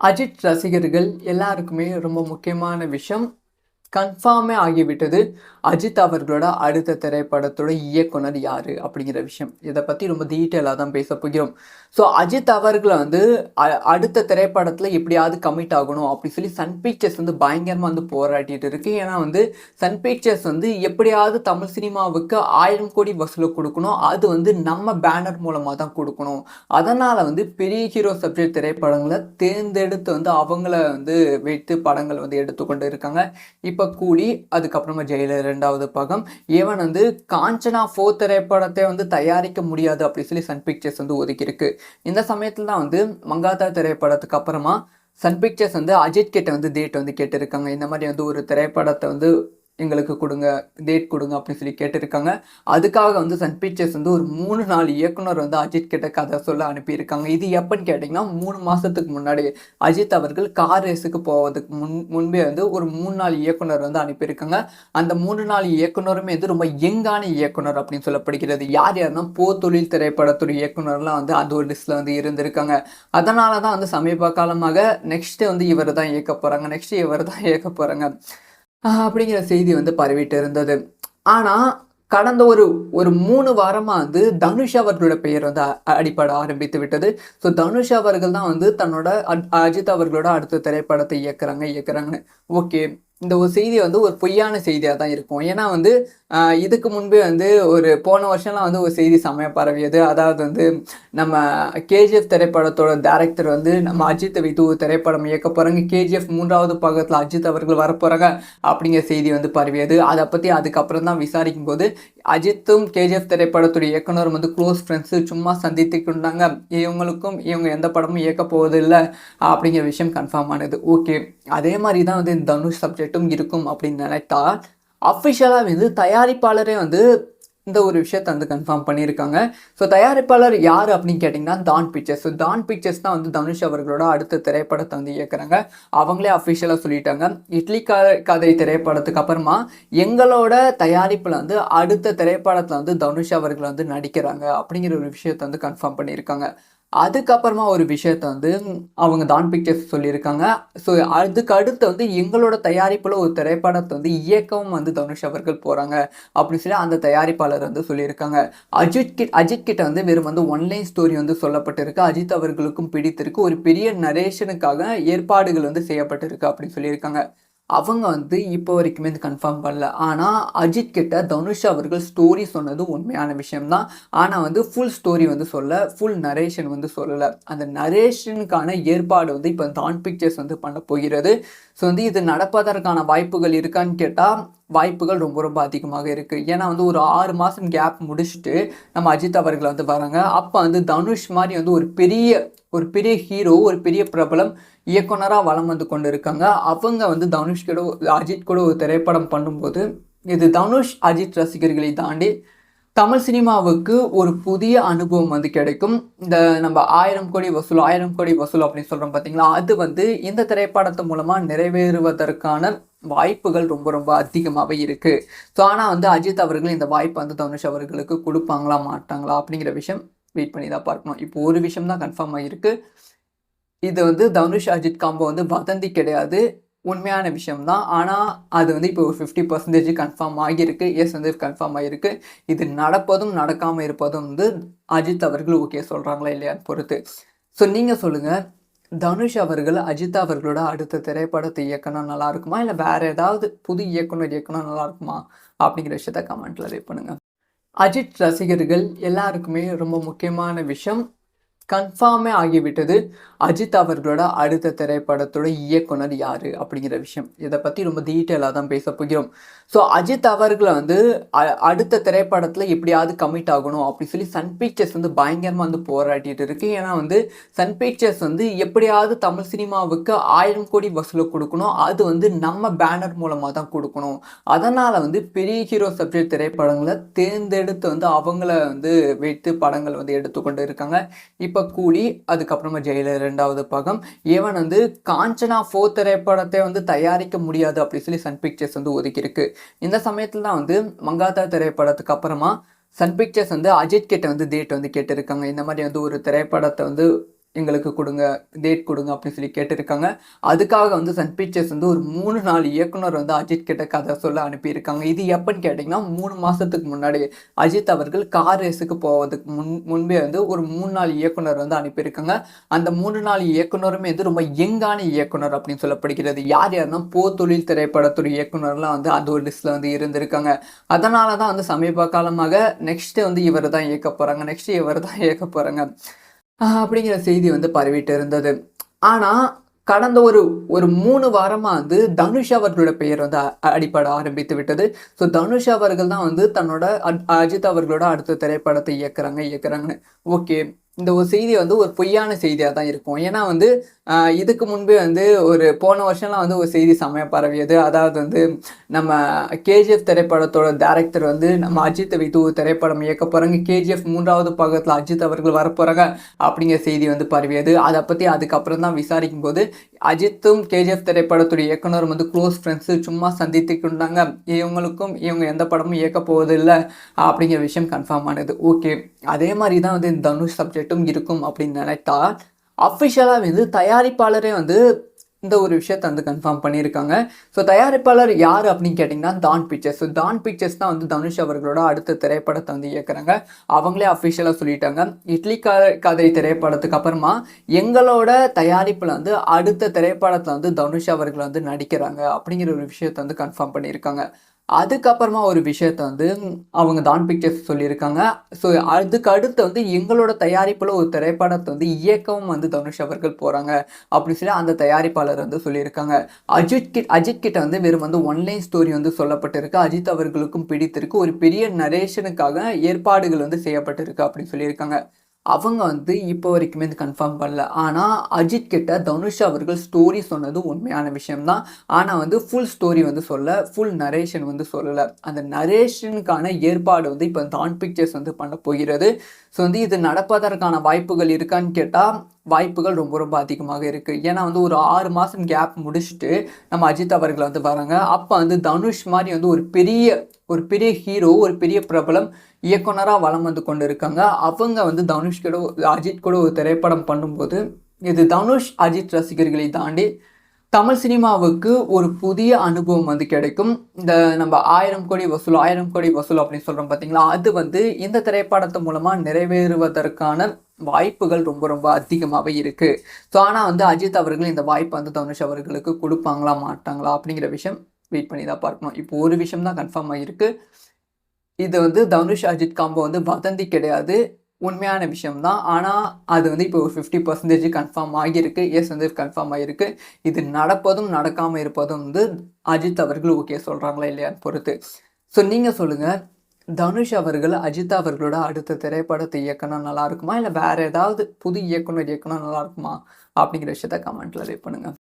அஜித் ரசிகர்கள் எல்லாருக்குமே ரொம்ப முக்கியமான விஷயம் கன்ஃபார்மே ஆகிவிட்டது. அஜித் அவர்களோட அடுத்த திரைப்படத்தோட இயக்குனர் யாரு? அப்படிங்கிற விஷயம். இத பத்தி ரொம்ப டீட்டெயிலா தான் பேசப் போகிறோம். ஸோ அஜித் அவர்கள வந்து அடுத்த திரைப்படத்துல எப்படியாவது கமிட் ஆகணும் அப்படி சொல்லி சன் பிக்சர்ஸ் வந்து பயங்கரமா வந்து போராடிட்டு இருக்கு. ஏன்னா வந்து சன் பிக்சர்ஸ் வந்து எப்படியாவது தமிழ் சினிமாவுக்கு 1000 கோடி வசூல குடுக்கணும். அது வந்து நம்ம பேனர் மூலமா தான் குடுக்கணும். அதனால வந்து பெரிய ஹீரோ சப்ஜெக்ட் திரைப்படங்கள தேர்ந்தெடுத்து வந்து அவங்கள வந்து வைத்து படங்கள் வந்து எடுத்துக்கொண்டு இருக்காங்க. இப்ப கூலி, அதுக்கப்புறமா ஜெயிலர் 2வது பாகம். ஈவன் வந்து காஞ்சனா 4 திரைப்படத்தை வந்து தயாரிக்க முடியாது அப்படி சொல்லி சன் பிக்சர்ஸ் வந்து ஒதுக்கியிருக்கு. இந்த சமயத்துல தான் வந்து மங்காத்தா திரைப்படத்துக்கு அப்புறமா சன் பிக்சர்ஸ் வந்து அஜித் கிட்ட வந்து டேட் வந்து கேட்டிருக்காங்க. இந்த மாதிரி வந்து ஒரு திரைப்படத்தை வந்து எங்களுக்கு கொடுங்க, டேட் கொடுங்க அப்படின்னு சொல்லி கேட்டிருக்காங்க. அதுக்காக வந்து சன் பிக்சர்ஸ் வந்து ஒரு 3, 4 இயக்குனர் வந்து அஜித் கிட்ட கதை சொல்ல அனுப்பியிருக்காங்க. இது எப்பன்னு கேட்டிங்கன்னா 3 மாசத்துக்கு முன்னாடி அஜித் அவர்கள் கார் ரேஸுக்கு போவதுக்கு முன்பே வந்து ஒரு 3, 4 இயக்குனர் வந்து அனுப்பியிருக்காங்க. அந்த 3, 4 இயக்குனருமே வந்து ரொம்ப யங்கான இயக்குனர் அப்படின்னு சொல்லப்படுகிறது. யாருன்னா தொழில் திரைப்படத்துடைய இயக்குனர்லாம் வந்து அந்த ஒரு லிஸ்ட்ல வந்து இருந்திருக்காங்க. அதனால தான் வந்து சமீப காலமாக நெக்ஸ்ட் வந்து இவர் தான் இயக்க போறாங்க, நெக்ஸ்ட் இவர் தான் இயக்க போறாங்க அப்படிங்கிற செய்தி வந்து பரவிட்டு இருந்தது. ஆனா கடந்த ஒரு ஒரு 3 வாரமா வந்து தனுஷ் அவர்களோட பெயர் வந்து அடிபட ஆரம்பித்து விட்டது. ஸோ தனுஷ் அவர்கள் தான் வந்து தன்னோட அஜித் அவர்களோட அடுத்த திரைப்படத்தை இயக்குறாங்கன்னு. ஓகே. இந்த ஒரு செய்தி வந்து ஒரு பொய்யான செய்தியா தான் இருக்கும். ஏன்னா வந்து இதுக்கு முன்பே வந்து ஒரு போன வருஷம்லாம் வந்து ஒரு செய்தி செமையா பரவியது. அதாவது வந்து நம்ம கேஜிஎஃப் திரைப்படத்தோட டைரக்டர் வந்து நம்ம அஜித்தை வைத்து ஒரு திரைப்படம் இயக்க போறாங்க. கேஜிஎஃப் 3வது பாகத்துல அஜித் அவர்கள் வரப்போறாங்க அப்படிங்கிற செய்தி வந்து பரவியது. அதை பத்தி அதுக்கப்புறம் தான் விசாரிக்கும் போது அஜித்தும் கேஜிஎஃப் திரைப்படத்துடைய இயக்குனரும் வந்து க்ளோஸ் ஃப்ரெண்ட்ஸு, சும்மா சந்தித்து கொண்டாங்க. இவங்க எந்த படமும் இயக்க போவதில்லை அப்படிங்கிற விஷயம் கன்ஃபார்ம் ஆனது. ஓகே, அதே மாதிரி தான் வந்து இந்த தனுஷ் சப்ஜெக்டும் இருக்கும் அப்படின்னு நினைத்தா அஃபிஷியலாக வந்து தயாரிப்பாளரே வந்து இந்த ஒரு விஷயத்தை வந்து கன்ஃபார்ம் பண்ணியிருக்காங்க. ஸோ தயாரிப்பாளர் யார் அப்படின்னு கேட்டிங்கன்னா Dawn Pictures. So Dawn Pictures தான் வந்து தனுஷ் அவர்களோட அடுத்த திரைப்படத்தை வந்து இயக்குறாங்க. அவங்களே அஃபிஷியலாக சொல்லிட்டாங்க. இட்லி கதை திரைப்படத்துக்கு அப்புறமா எங்களோட தயாரிப்பில் வந்து அடுத்த திரைப்படத்தில் வந்து தனுஷ் அவர்கள் வந்து நடிக்கிறாங்க அப்படிங்கிற ஒரு விஷயத்தை வந்து கன்ஃபார்ம் பண்ணியிருக்காங்க. அதுக்கப்புறமா ஒரு விஷயத்த வந்து அவங்க டான் பிக்சர்ஸ் சொல்லியிருக்காங்க. ஸோ அதுக்கு அடுத்து வந்து எங்களோட தயாரிப்பில் ஒரு திரைப்படத்தை வந்து இயக்கவும் வந்து தனுஷ் அவர்கள் போகிறாங்க அப்படின்னு சொல்லி அந்த தயாரிப்பாளர் வந்து சொல்லியிருக்காங்க. அஜித் கிட்ட வந்து வெறும் வந்து ஒன்லைன் ஸ்டோரி வந்து சொல்லப்பட்டிருக்கு. அஜித் அவர்களுக்கும் பிடித்திருக்கு. ஒரு பெரிய நரேஷனுக்காக ஏற்பாடுகள் வந்து செய்யப்பட்டிருக்கு அப்படின்னு சொல்லியிருக்காங்க. அவங்க வந்து இப்போ வரைக்குமே இது கன்ஃபார்ம் பண்ணல. ஆனால் அஜித் கிட்ட தனுஷ் அவர்கள் ஸ்டோரி சொன்னது உண்மையான விஷயம்தான். ஆனால் வந்து ஃபுல் ஸ்டோரி வந்து ஃபுல் நரேஷன் வந்து சொல்லலை. அந்த நரேஷனுக்கான ஏற்பாடு வந்து இப்போ டான் பிக்சர்ஸ் வந்து பண்ண போகிறது. ஸோ வந்து இது நடப்பதற்கான வாய்ப்புகள் இருக்கான்னு கேட்டால் வாய்ப்புகள் ரொம்ப ரொம்ப அதிகமாக இருக்குது. ஏன்னா வந்து ஒரு 6 மாதம் கேப் முடிச்சுட்டு நம்ம அஜித் அவர்கள் வந்து வராங்க. அப்போ வந்து தனுஷ் மாதிரி வந்து ஒரு பெரிய ஹீரோ, ஒரு பெரிய பிரபலம் இயக்குனராக வலம் வந்து கொண்டு இருக்காங்க. அவங்க வந்து தனுஷ் கூட அஜித் கூட ஒரு திரைப்படம் பண்ணும்போது இது தனுஷ் அஜித் ரசிகர்களை தாண்டி தமிழ் சினிமாவுக்கு ஒரு புதிய அனுபவம் வந்து கிடைக்கும். இந்த நம்ம 1000 கோடி வசூல் அப்படின்னு சொல்கிறோம் பார்த்தீங்களா, அது வந்து இந்த திரைப்படத்து மூலமாக நிறைவேறுவதற்கான வாய்ப்புகள் ரொம்ப ரொம்ப அதிகமாகவே இருக்குது. ஸோ ஆனால் வந்து அஜித் அவர்கள் இந்த வாய்ப்பை வந்து தனுஷ் அவர்களுக்கு கொடுப்பாங்களா மாட்டாங்களா அப்படிங்கிற விஷயம் வெயிட் பண்ணி தான் பார்க்கணும். இப்போ ஒரு விஷயம் தான் கன்ஃபார்ம் ஆகிருக்கு. இது வந்து தனுஷ் அஜித் காம்போ வந்து வதந்தி கிடையாது, உண்மையான விஷயம் தான். ஆனால் அது வந்து இப்போ ஒரு 50% கன்ஃபார்ம் ஆகியிருக்கு. எஸ் வந்து கன்ஃபார்ம் ஆகியிருக்கு. இது நடப்பதும் நடக்காமல் இருப்பதும் வந்து அஜித் அவர்கள் ஓகே சொல்கிறாங்களா இல்லையான்னு பொறுத்து. ஸோ நீங்கள் சொல்லுங்கள், தனுஷ் அவர்கள் அஜித் அவர்களோட அடுத்த திரைப்படத்தை இயக்கணும் நல்லா இருக்குமா, இல்லை வேறு ஏதாவது புது இயக்குனர் இயக்கணும் நல்லா இருக்குமா அப்படிங்கிற விஷயத்த கமெண்ட்டில் ரைட் பண்ணுங்கள். அஜித் ரசிகர்கள் எல்லாருக்குமே ரொம்ப முக்கியமான விஷயம் கன்ஃபார்மே ஆகிவிட்டது. அஜித் அவர்களோட அடுத்த திரைப்படத்தோட இயக்குனர் யாரு அப்படிங்கிற விஷயம். இதை பற்றி ரொம்ப டீட்டெயிலாக தான் பேச போகிறோம். ஸோ அஜித் அவர்களை வந்து அடுத்த திரைப்படத்தில் எப்படியாவது கமிட் ஆகணும் அப்படி சொல்லி சன் பிக்சர்ஸ் வந்து பயங்கரமாக வந்து போராடிட்டு இருக்கு. ஏன்னா வந்து சன் பிக்சர்ஸ் வந்து எப்படியாவது தமிழ் சினிமாவுக்கு 1000 கோடி வசூல கொடுக்கணும். அது வந்து நம்ம பேனர் மூலமாக தான் கொடுக்கணும். அதனால் வந்து பெரிய ஹீரோ சப்ஜெக்ட் திரைப்படங்களை தேர்ந்தெடுத்து வந்து அவங்கள வந்து வைத்து படங்கள் வந்து எடுத்துக்கொண்டு இருக்காங்க. இப்போ கூலி, அதுக்கப்புறமா ஜெயிலர் 2வது பாகம். ஈவன் வந்து காஞ்சனா 4 திரைப்படத்தை வந்து தயாரிக்க முடியாது அப்படி சொல்லி சன் பிக்சர்ஸ் வந்து ஒதுக்கியிருக்கு. இந்த சமயத்தில் தான் வந்து மங்காத்தா திரைப்படத்துக்கு அப்புறமா சன் பிக்சர்ஸ் வந்து அஜித் கிட்ட வந்து டேட் வந்து கேட்டிருக்காங்க. இந்த மாதிரி வந்து ஒரு திரைப்படத்தை வந்து எங்களுக்கு கொடுங்க, டேட் கொடுங்க அப்படின்னு சொல்லி கேட்டிருக்காங்க. அதுக்காக வந்து சன் பிக்சர்ஸ் வந்து ஒரு 3, 4 இயக்குனர் வந்து அஜித் கிட்ட கதை சொல்ல அனுப்பியிருக்காங்க. இது எப்பன்னு கேட்டிங்கன்னா 3 மாசத்துக்கு முன்னாடி அஜித் அவர்கள் கார் ரேஸுக்கு போவதுக்கு முன்பே வந்து ஒரு 3, 4 இயக்குனர் வந்து அனுப்பியிருக்காங்க. அந்த 3, 4 இயக்குனருமே வந்து ரொம்ப யங்கான இயக்குனர் அப்படின்னு சொல்லப்படுகிறது. யார் யாருன்னா போத்தொழில் திரைப்படத்துறை இயக்குனர்லாம் வந்து அந்த ஒரு லிஸ்ட்ல வந்து இருந்திருக்காங்க. அதனால தான் வந்து சமீப காலமாக நெக்ஸ்ட் வந்து இவர் தான் இயக்க போறாங்க, நெக்ஸ்ட் இவர் தான் இயக்க போறாங்க அப்படிங்கிற செய்தி வந்து பரவிட்டு இருந்தது. ஆனா கடந்த ஒரு ஒரு 3 வாரமா வந்து தனுஷ் அவர்களோட பெயர் வந்து அடிபட ஆரம்பித்து விட்டது. ஸோ தனுஷ் அவர்கள் தான் வந்து தன்னோட அஜித் அவர்களோட அடுத்த திரைப்படத்தை இயக்குறாங்கன்னு. ஓகே. இந்த ஒரு செய்தி வந்து ஒரு பொய்யான செய்தியா தான் இருக்கும். ஏன்னா வந்து இதுக்கு முன்பே வந்து ஒரு போன வருஷம்லாம் வந்து ஒரு செய்தி செமையா பரவியது. அதாவது வந்து நம்ம கேஜிஎஃப் திரைப்படத்தோட டைரக்டர் வந்து நம்ம அஜித்தை வைத்து ஒரு திரைப்படம் இயக்க போறாங்க. கேஜிஎஃப் 3வது பாகத்துல அஜித் அவர்கள் வரப்போறாங்க அப்படிங்கிற செய்தி வந்து பரவியது. அதை பத்தி அதுக்கப்புறம் தான் விசாரிக்கும் போது அஜித்தும் கேஜிஎஃப் திரைப்படத்துடைய இயக்குனரும் வந்து க்ளோஸ் ஃப்ரெண்ட்ஸு, சும்மா சந்தித்து கொண்டாங்க. இவங்க எந்த படமும் இயக்க போவதில்லை அப்படிங்கிற விஷயம் கன்ஃபார்ம் ஆனது. ஓகே. அதே மாதிரி தான் வந்து தனுஷ் சப்ஜெக்டும் இருக்கும் அப்படின்னு நினைத்தா அஃபிஷியலாக வந்து தயாரிப்பாளரே வந்து இந்த ஒரு விஷயத்தை வந்து கன்ஃபார்ம் பண்ணியிருக்காங்க. ஸோ தயாரிப்பாளர் யார் அப்படின்னு கேட்டிங்கன்னா Dawn Pictures. So Dawn Pictures தான் வந்து தனுஷ் அவர்களோட அடுத்த திரைப்படத்தை வந்து இயக்குறாங்க. அவங்களே அஃபிஷியலாக சொல்லிட்டாங்க. இட்லி கதை திரைப்படத்துக்கு அப்புறமா எங்களோட தயாரிப்பில் வந்து அடுத்த திரைப்படத்தில் வந்து தனுஷ் அவர்கள் வந்து நடிக்கிறாங்க அப்படிங்கிற ஒரு விஷயத்தை வந்து கன்ஃபார்ம் பண்ணியிருக்காங்க. அதுக்கப்புறமா ஒரு விஷயத்த வந்து அவங்க டான் பிக்சர்ஸ் சொல்லியிருக்காங்க. ஸோ அதுக்கு அடுத்து வந்து எங்களோட தயாரிப்பில் ஒரு திரைப்படத்தை வந்து இயக்கவும் வந்து தனுஷ் அவர்கள் போகிறாங்க அப்படின்னு சொல்லி அந்த தயாரிப்பாளர் வந்து சொல்லியிருக்காங்க. அஜித் கிட்ட வந்து வெறும் வந்து ஒன்லைன் ஸ்டோரி வந்து சொல்லப்பட்டிருக்கு. அஜித் அவர்களுக்கும் பிடித்திருக்கு. ஒரு பெரிய நரேஷனுக்காக ஏற்பாடுகள் வந்து செய்யப்பட்டிருக்கு அப்படின்னு சொல்லியிருக்காங்க. அவங்க வந்து இப்போ வரைக்குமே இது கன்ஃபார்ம் பண்ணல. ஆனால் அஜித் கிட்ட தனுஷ் அவர்கள் ஸ்டோரி சொன்னது உண்மையான விஷயம்தான். ஆனால் வந்து ஃபுல் ஸ்டோரி வந்து ஃபுல் நரேஷன் வந்து சொல்லலை. அந்த நரேஷனுக்கான ஏற்பாடு வந்து இப்போ டான் பிக்சர்ஸ் வந்து பண்ண போகிறது. ஸோ வந்து இது நடப்பதற்கான வாய்ப்புகள் இருக்கான்னு கேட்டால் வாய்ப்புகள் ரொம்ப ரொம்ப அதிகமாக இருக்குது. ஏன்னா வந்து ஒரு 6 மாதம் கேப் முடிச்சுட்டு நம்ம அஜித் அவர்கள் வந்து வராங்க. அப்போ வந்து தனுஷ் மாதிரி வந்து ஒரு பெரிய ஹீரோ, ஒரு பெரிய பிரபலம் இயக்குனராக வலம் வந்து கொண்டு இருக்காங்க. அவங்க வந்து அஜித் கூட ஒரு திரைப்படம் பண்ணும்போது இது தனுஷ் அஜித் ரசிகர்களை தாண்டி தமிழ் சினிமாவுக்கு ஒரு புதிய அனுபவம் வந்து கிடைக்கும். இந்த நம்ம 1000 கோடி வசூல் அப்படின்னு சொல்கிறோம் பார்த்தீங்களா, அது வந்து இந்த திரைப்படத்து மூலமாக நிறைவேறுவதற்கான வாய்ப்புகள் ரொம்ப ரொம்ப அதிகமாகவே இருக்குது. ஸோ ஆனால் வந்து அஜித் அவர்கள் இந்த வாய்ப்பை வந்து தனுஷ் அவர்களுக்கு கொடுப்பாங்களா மாட்டாங்களா அப்படிங்கிற விஷயம் வெயிட் பண்ணி தான் பார்க்கணும். இப்போ ஒரு விஷயம் தான் கன்ஃபார்ம் ஆகிருக்கு. இது வந்து தனுஷ் அஜித் காம்போ வந்து வதந்தி கிடையாது, உண்மையான விஷயம் தான். ஆனால் அது வந்து இப்போ ஒரு 50% கன்ஃபார்ம் ஆகியிருக்கு. வந்து கன்ஃபார்ம் ஆகியிருக்கு. இது நடப்பதும் நடக்காமல் இருப்பதும் வந்து அஜித் அவர்கள் ஓகே சொல்கிறாங்களா இல்லையான்னு பொறுத்து. ஸோ நீங்கள் சொல்லுங்கள், தனுஷ் அவர்கள் அஜித் அவர்களோட அடுத்த திரைப்படத்தை இயக்குனா நல்லா இருக்குமா, இல்லை வேறு ஏதாவது புது இயக்குனர் நல்லா இருக்குமா அப்படிங்கிற விஷயத்த கமெண்ட்டில் ரைட் பண்ணுங்கள்.